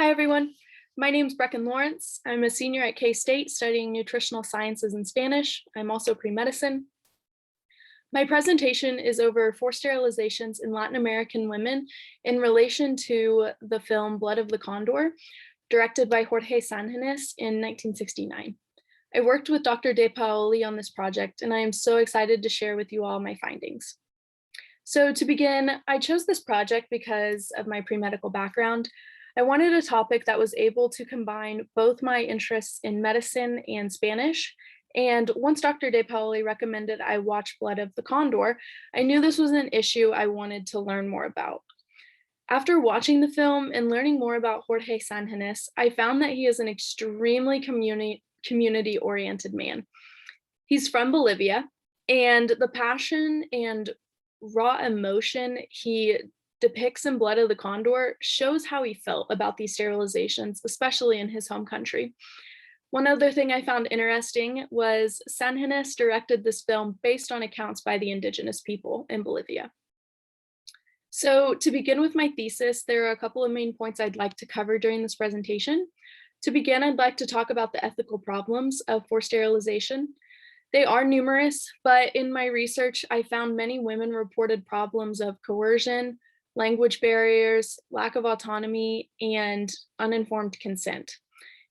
Hi, everyone. My name is Brecken Lawrence. I'm a senior at K-State studying nutritional sciences and Spanish. I'm also pre-medicine. My presentation is over forced sterilizations in Latin American women in relation to the film Blood of the Condor, directed by Jorge Sanjinés in 1969. I worked with Dr. De Paoli on this project, and I am so excited to share with you all my findings. So to begin, I chose this project because of my pre-medical background. I wanted a topic that was able to combine both my interests in medicine and Spanish. And once Dr. De Paoli recommended I watch Blood of the Condor, I knew this was an issue I wanted to learn more about. After watching the film and learning more about Jorge Sanjinés, I found that he is an extremely community-oriented man. He's from Bolivia, and the passion and raw emotion he depicts in Blood of the Condor shows how he felt about these sterilizations, especially in his home country. One other thing I found interesting was Sanjinés directed this film based on accounts by the indigenous people in Bolivia. So to begin with my thesis, there are a couple of main points I'd like to cover during this presentation. To begin, I'd like to talk about the ethical problems of forced sterilization. They are numerous, but in my research, I found many women reported problems of coercion, language barriers, lack of autonomy, and uninformed consent.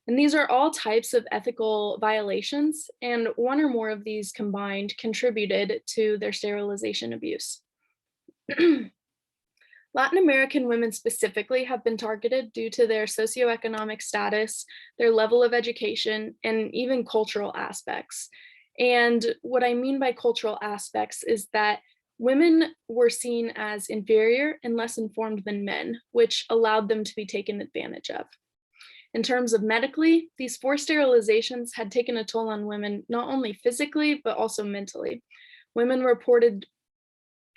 And these are all types of ethical violations, and one or more of these combined contributed to their sterilization abuse. Latin American women specifically have been targeted due to their socioeconomic status, their level of education, and even cultural aspects. And what I mean by cultural aspects is that women were seen as inferior and less informed than men, which allowed them to be taken advantage of. In terms of medically, these forced sterilizations had taken a toll on women, not only physically, but also mentally. Women reported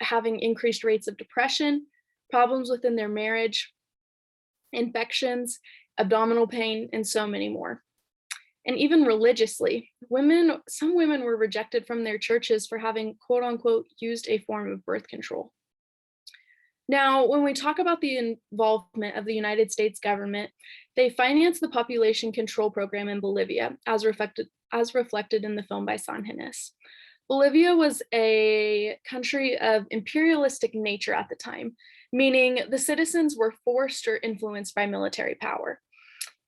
having increased rates of depression, problems within their marriage, infections, abdominal pain, and so many more. And even religiously, some women were rejected from their churches for having quote unquote used a form of birth control. Now, when we talk about the involvement of the United States government, they financed the population control program in Bolivia, as reflected in the film by Sanjinés. Bolivia was a country of imperialistic nature at the time, meaning the citizens were forced or influenced by military power.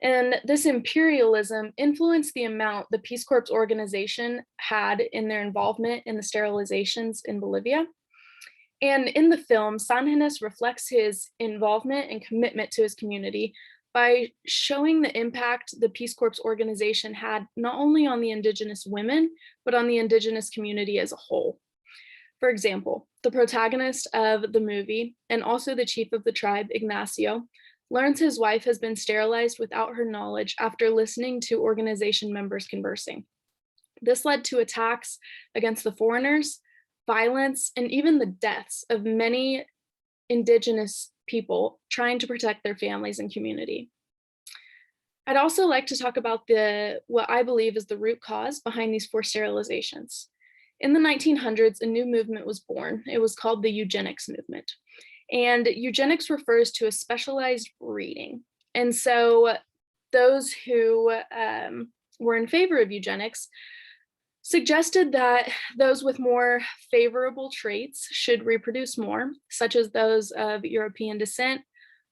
And this imperialism influenced the amount the Peace Corps organization had in their involvement in the sterilizations in Bolivia. And in the film, Sanjinés reflects his involvement and commitment to his community by showing the impact the Peace Corps organization had not only on the indigenous women, but on the indigenous community as a whole. For example, the protagonist of the movie, and also the chief of the tribe, Ignacio, learns his wife has been sterilized without her knowledge after listening to organization members conversing. This led to attacks against the foreigners, violence, and even the deaths of many indigenous people trying to protect their families and community. I'd also like to talk about what I believe is the root cause behind these forced sterilizations. In the 1900s, a new movement was born. It was called the eugenics movement. And eugenics refers to a specialized breeding. And so those who were in favor of eugenics suggested that those with more favorable traits should reproduce more, such as those of European descent,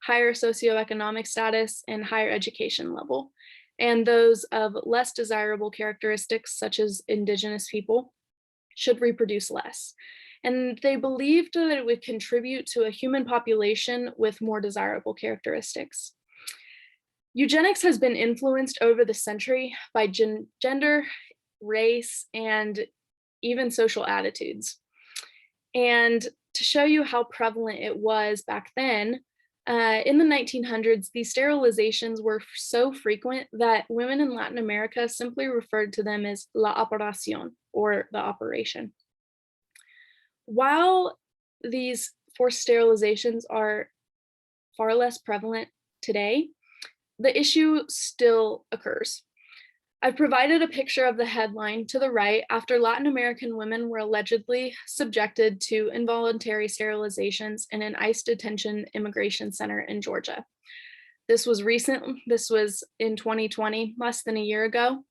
higher socioeconomic status, and higher education level, and those of less desirable characteristics, such as indigenous people, should reproduce less. And they believed that it would contribute to a human population with more desirable characteristics. Eugenics has been influenced over the century by gender, race, and even social attitudes. And to show you how prevalent it was back then, in the 1900s, these sterilizations were so frequent that women in Latin America simply referred to them as la operación, or the operation. While these forced sterilizations are far less prevalent today, the issue still occurs. I've provided a picture of the headline to the right after Latin American women were allegedly subjected to involuntary sterilizations in an ICE detention immigration center in Georgia. This was recent. This was in 2020, less than a year ago.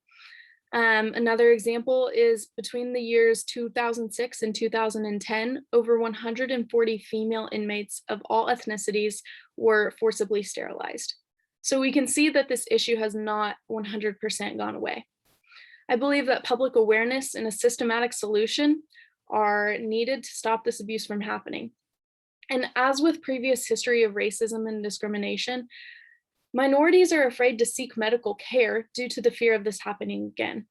Another example is between the years 2006 and 2010, over 140 female inmates of all ethnicities were forcibly sterilized. So we can see that this issue has not 100% gone away. I believe that public awareness and a systematic solution are needed to stop this abuse from happening. And as with previous history of racism and discrimination, minorities are afraid to seek medical care due to the fear of this happening again.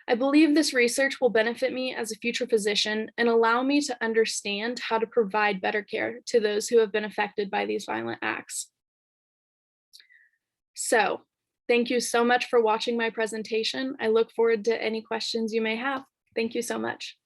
I believe this research will benefit me as a future physician and allow me to understand how to provide better care to those who have been affected by these violent acts. So, thank you so much for watching my presentation. I look forward to any questions you may have. Thank you so much.